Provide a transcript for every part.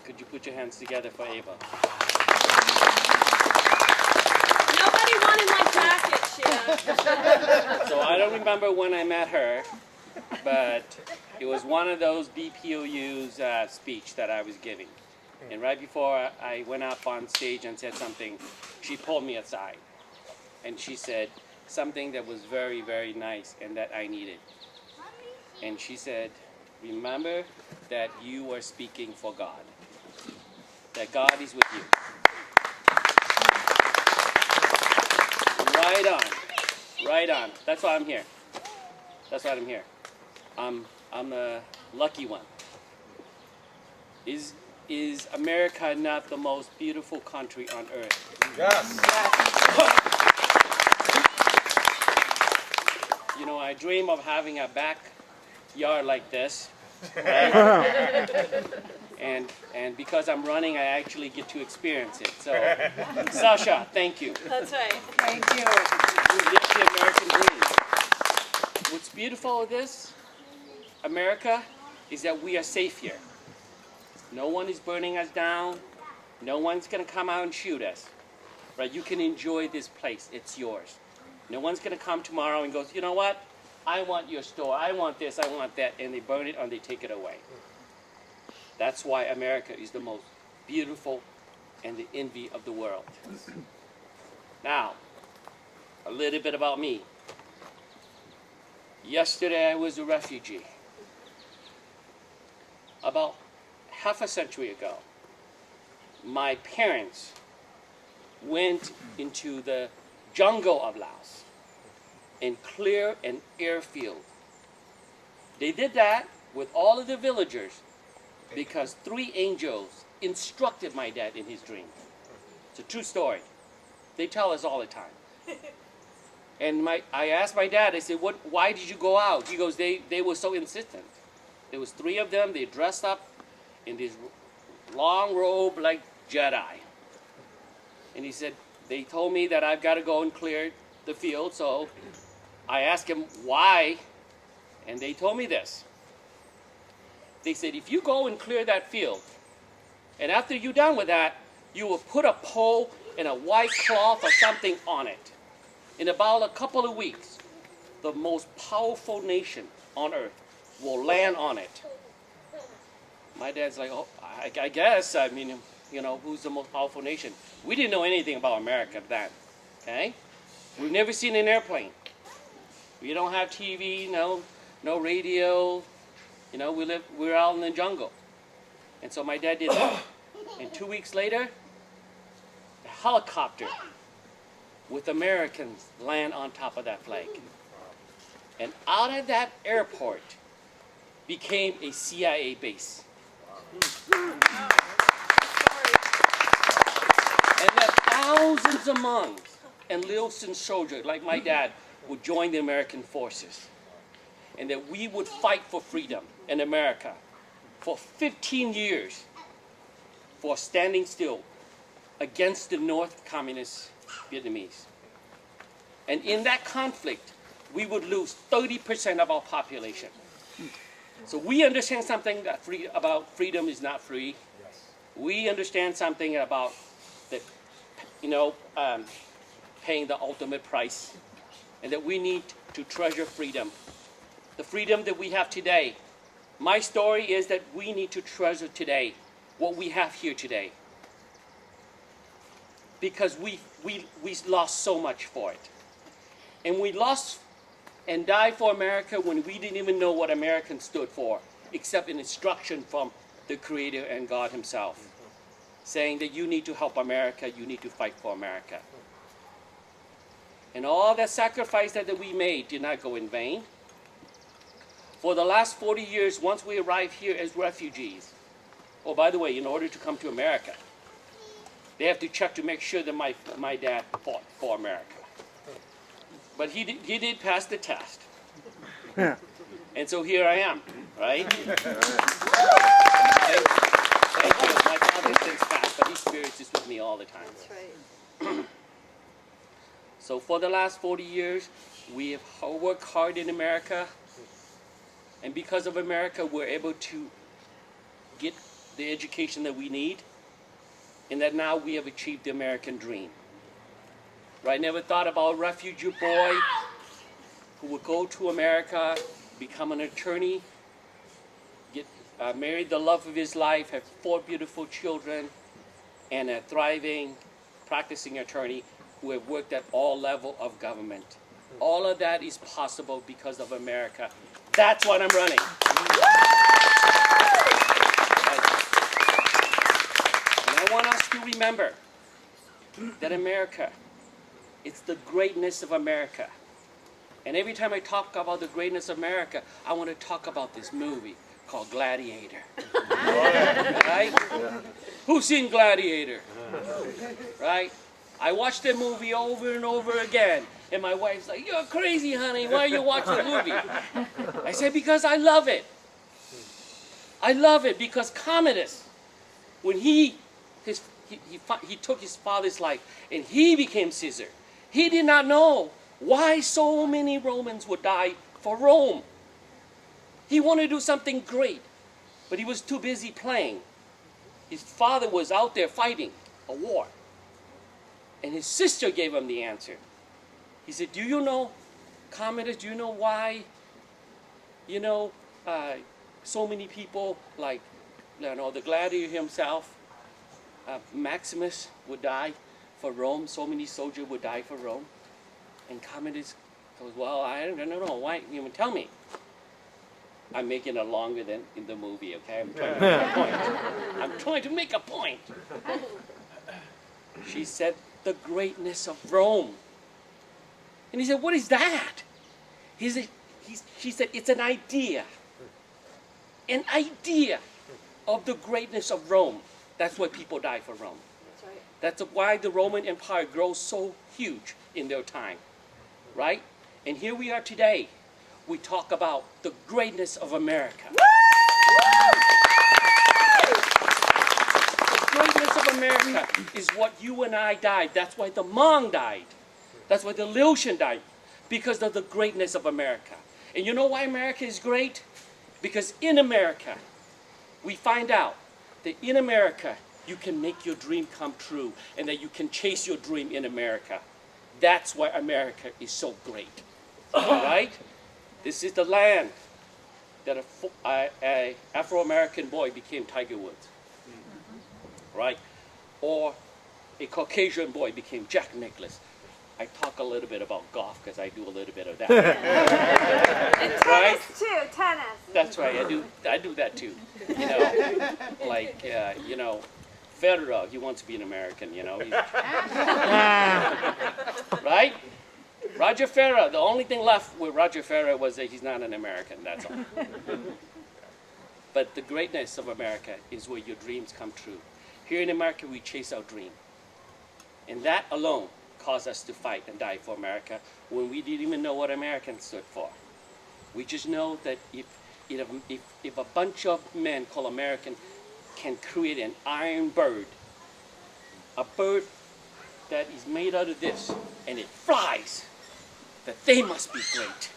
Could you put your hands together for Ava? Nobody wanted my jacket, Shia. So I don't remember when I met her, but it was one of those BPOU's speech that I was giving. And right before I went up on stage and said something, she pulled me aside. And she said something that was very, very nice and that I needed. And she said, remember that you are speaking for God. That God is with you. Right on. Right on. That's why I'm here. That's why I'm here. I'm a lucky one. Is America not the most beautiful country on earth? Yes. You know, I dream of having a backyard like this. Right? And because I'm running, I actually get to experience it. So, Sasha, thank you. That's right. Thank you. You live the American dream. What's beautiful of this, America, is that we are safe here. No one is burning us down. No one's going to come out and shoot us. Right? You can enjoy this place. It's yours. No one's going to come tomorrow and go, you know what? I want your store. I want this. I want that. And they burn it or they take it away. That's why America is the most beautiful and the envy of the world. Now, a little bit about me. Yesterday I was a refugee. About half a century ago, my parents went into the jungle of Laos and cleared an airfield. They did that with all of the villagers because 3 angels instructed my dad in his dream. It's a true story. They tell us all the time. And I asked my dad, I said, why did you go out? He goes, they were so insistent. There was 3 of them. They dressed up in this long robe like Jedi. And he said, they told me that I've got to go and clear the field. So I asked him why. And they told me this. They said, if you go and clear that field, and after you're done with that, you will put a pole and a white cloth or something on it. In about a couple of weeks, the most powerful nation on earth will land on it. My dad's like, oh, I guess, I mean, you know, who's the most powerful nation? We didn't know anything about America then, okay? We've never seen an airplane. We don't have TV, no radio. You know, we're out in the jungle. And so my dad did that. And 2 weeks later, a helicopter with Americans land on top of that flag. And out of that airport became a CIA base. And that thousands of monks and enlisted soldiers like my dad would join the American forces. And that we would fight for freedom in America for 15 years for standing still against the North Communist Vietnamese. And in that conflict, we would lose 30% of our population. So we understand something that about freedom is not free. Yes. We understand something about that, paying the ultimate price, and that we need to treasure freedom. The freedom that we have today. My story is that we need to treasure today what we have here today. Because we lost so much for it. And we lost and died for America when we didn't even know what American stood for, except an instruction from the Creator and God Himself, saying that you need to help America, you need to fight for America. And all that sacrifice that we made did not go in vain. For the last 40 years, once we arrived here as refugees, oh, by the way, in order to come to America, they have to check to make sure that my dad fought for America. But he did pass the test. Yeah. And so here I am, right? Thank you. My father thinks fast, but His Spirit is with me all the time. That's right. So for the last 40 years, we have worked hard in America. And because of America, we're able to get the education that we need, and that now we have achieved the American dream. Right? Never thought about a refugee boy who would go to America, become an attorney, get married the love of his life, have 4 beautiful children, and a thriving, practicing attorney who have worked at all levels of government. All of that is possible because of America. That's what I'm running. And I want us to remember that America, it's the greatness of America. And every time I talk about the greatness of America, I want to talk about this movie called Gladiator. Right? Who's seen Gladiator? Right? I watched the movie over and over again. And my wife's like, "You're crazy, honey. Why are you watching the movie?" I said, "Because I love it. I love it because Commodus, when he took his father's life and he became Caesar, he did not know why so many Romans would die for Rome. He wanted to do something great, but he was too busy playing. His father was out there fighting a war. And his sister gave him the answer. He said, "Do you know, Commodus, do you know why, so many people like, the gladiator himself, Maximus would die for Rome, so many soldiers would die for Rome?" And Commodus goes, "Well, I don't know. Why? Tell me." I'm making it longer than in the movie, okay? I'm trying to make a point. I'm trying to make a point. She said, "The greatness of Rome." And he said, "What is that?" She said, "It's an idea. An idea of the greatness of Rome." That's why people die for Rome. That's right. That's why the Roman Empire grows so huge in their time. Right? And here we are today. We talk about the greatness of America. The greatness of America is what you and I died. That's why the Hmong died. That's why the Laotian died. Because of the greatness of America. And you know why America is great? Because in America, we find out that in America, you can make your dream come true. And that you can chase your dream in America. That's why America is so great. Right? This is the land that a Afro-American boy became Tiger Woods. Right? Or a Caucasian boy became Jack Nicklaus. I talk a little bit about golf because I do a little bit of that. And Right? tennis too, tennis. That's right. I do that too. Federer, he wants to be an American, Right? Roger Federer, the only thing left with Roger Federer was that he's not an American, that's all. But the greatness of America is where your dreams come true. Here in America, we chase our dream. And that alone caused us to fight and die for America when we didn't even know what American stood for. We just know that if a bunch of men called American can create an iron bird, a bird that is made out of this, and it flies, that they must be great.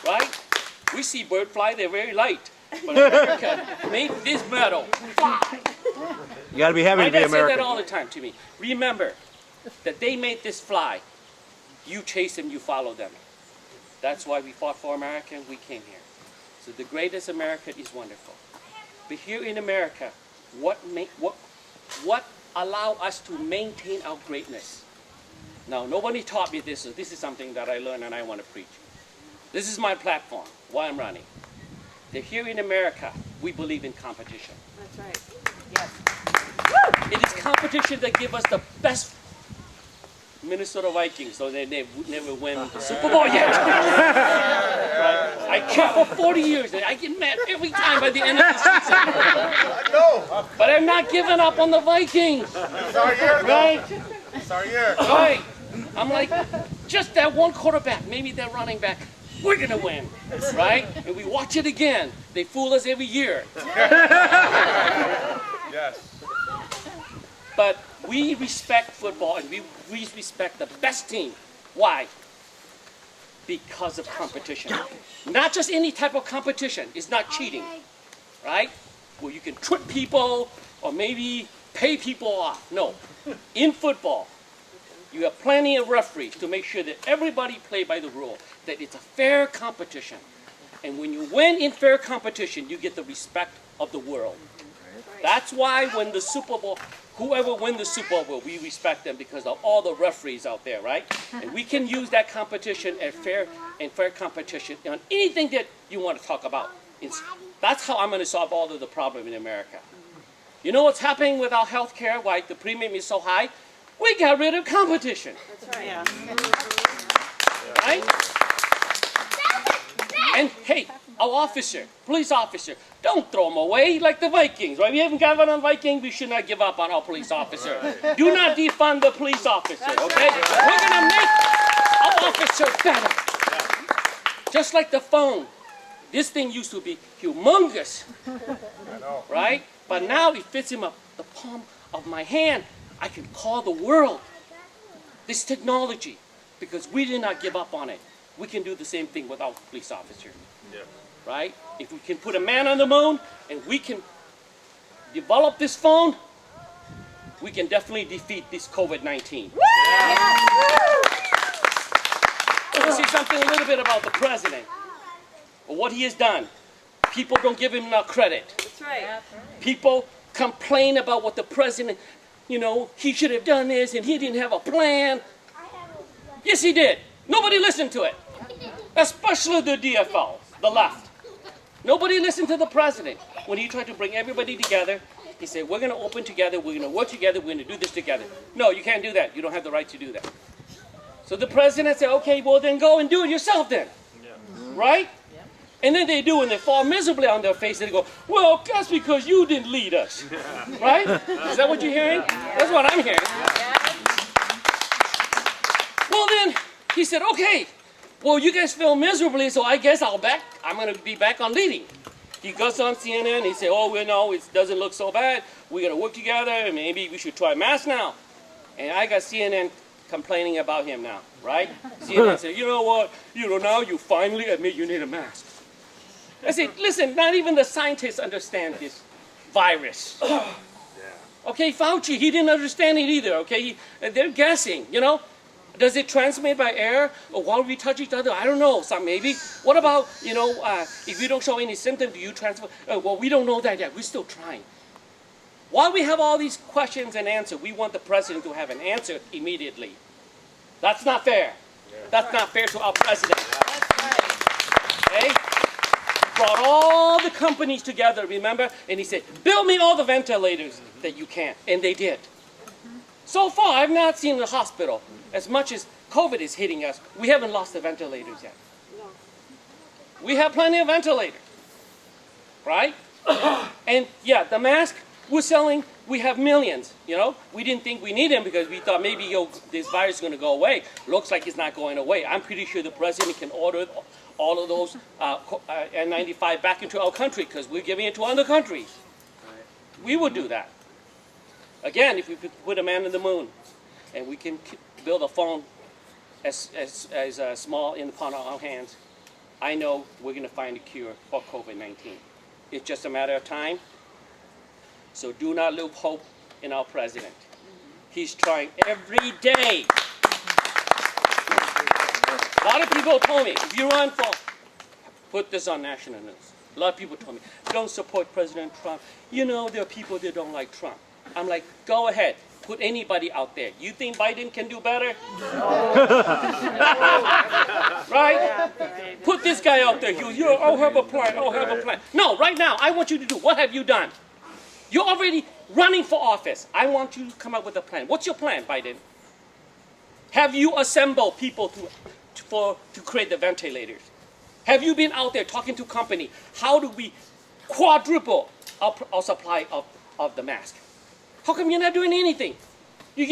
Right? We see birds fly, they're very light. But America made this metal fly. You got to be happy to be They say that American. all the time to me. Remember that they made this fly. You chase them, you follow them. That's why we fought for America and we came here. So the greatest America is wonderful. But here in America, what allow us to maintain our greatness? Now, nobody taught me this, so this is something that I learned and I want to preach. This is my platform, why I'm running. That here in America, we believe in competition. That's right. It is competition that gives us the best Minnesota Vikings, so they never win the Super Bowl yet. I cheered for 40 years, and I get mad every time by the end of the season. But I'm not giving up on the Vikings. Right? Right. I'm like, just that one quarterback, maybe that running back, we're going to win. Right? And we watch it again. They fool us every year. Yes. But we respect football and we respect the best team. Why? because of competition. Not just any type of competition. It's not cheating, right? Where you can trick people or maybe pay people off. No. In football, you have plenty of referees to make sure that everybody play by the rule, that it's a fair competition. And when you win in fair competition, you get the respect of the world. That's why when the Super Bowl, whoever wins the Super Bowl, we respect them because of all the referees out there, right? And we can use that competition and fair competition on anything that you want to talk about. That's how I'm going to solve all of the problem in America. You know what's happening with our health care, why the premium is so high? We got rid of competition. That's right. Yeah. Right? And hey, our officer, police officer, don't throw them away like the Vikings, right? We haven't given on Vikings, we should not give up on our police officer. Do not defund the police officer, okay? We're going to make our officer better. Just like the phone. This thing used to be humongous, right? But now it fits in the palm of my hand. I can call the world. This technology, because we did not give up on it. We can do the same thing with our police officer, right? If we can put a man on the moon and we can develop this phone, we can definitely defeat this COVID-19. Let's see something a little bit about the president, or what he has done. People don't give him enough credit. That's right. People complain about what the president, you know, he should have done this and he didn't have a plan. Yes, he did. Nobody listened to it. Especially the DFL, the left. Nobody listened to the president. When he tried to bring everybody together, he said, we're going to open together, we're going to work together, we're going to do this together. No, you can't do that. You don't have the right to do that. So the president said, okay, well then go and do it yourself then. Right? And then they do, and they fall miserably on their face, and they go, well, that's because you didn't lead us. Right? Is that what you're hearing? That's what I'm hearing. Well then, he said, okay, well, you guys feel miserably, so I guess I'm going to be back on leading. He goes on CNN, he said, oh, well, no, it doesn't look so bad. We're going to work together, and maybe we should try masks now. And I got CNN complaining about him now, right? CNN said, you know what, now you finally admit you need a mask. I said, listen, not even the scientists understand this virus. Okay, Fauci, he didn't understand it either, okay? They're guessing, you know? Does it transmit by air or while we touch each other? I don't know, some maybe. What about, if you don't show any symptom, do you transfer? Well, we don't know that yet. We're still trying. While we have all these questions and answers, we want the president to have an answer immediately. That's not fair. That's not fair to our president. Okay? Brought all the companies together, remember? And he said, build me all the ventilators that you can. And they did. So far, I've not seen the hospital. As much as COVID is hitting us, we haven't lost the ventilators yet. We have plenty of ventilators, right? And yeah, the mask we're selling, we have millions, We didn't think we need them because we thought maybe this virus is going to go away. Looks like it's not going away. I'm pretty sure the president can order all of those N95 back into our country because we're giving it to other countries. We would do that. Again, if we could put a man on the moon and we can build a phone as small in the palm of our hands, I know we're going to find a cure for COVID-19. It's just a matter of time. So do not lose hope in our president. He's trying every day. A lot of people told me, if you run for, put this on national news. A lot of people told me, don't support President Trump. There are people that don't like Trump. I'm like, go ahead. Put anybody out there. You think Biden can do better? Right? Put this guy out there. I'll have a plan. I'll have a plan. No, right now, I want you to do. What have you done? You're already running for office. I want you to come up with a plan. What's your plan, Biden? Have you assembled people to create the ventilators? Have you been out there talking to company? How do we quadruple our supply of the mask? How come you're not doing anything? You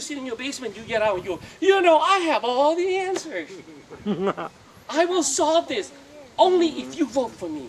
sit in your basement, you get out and I have all the answers. I will solve this only if you vote for me.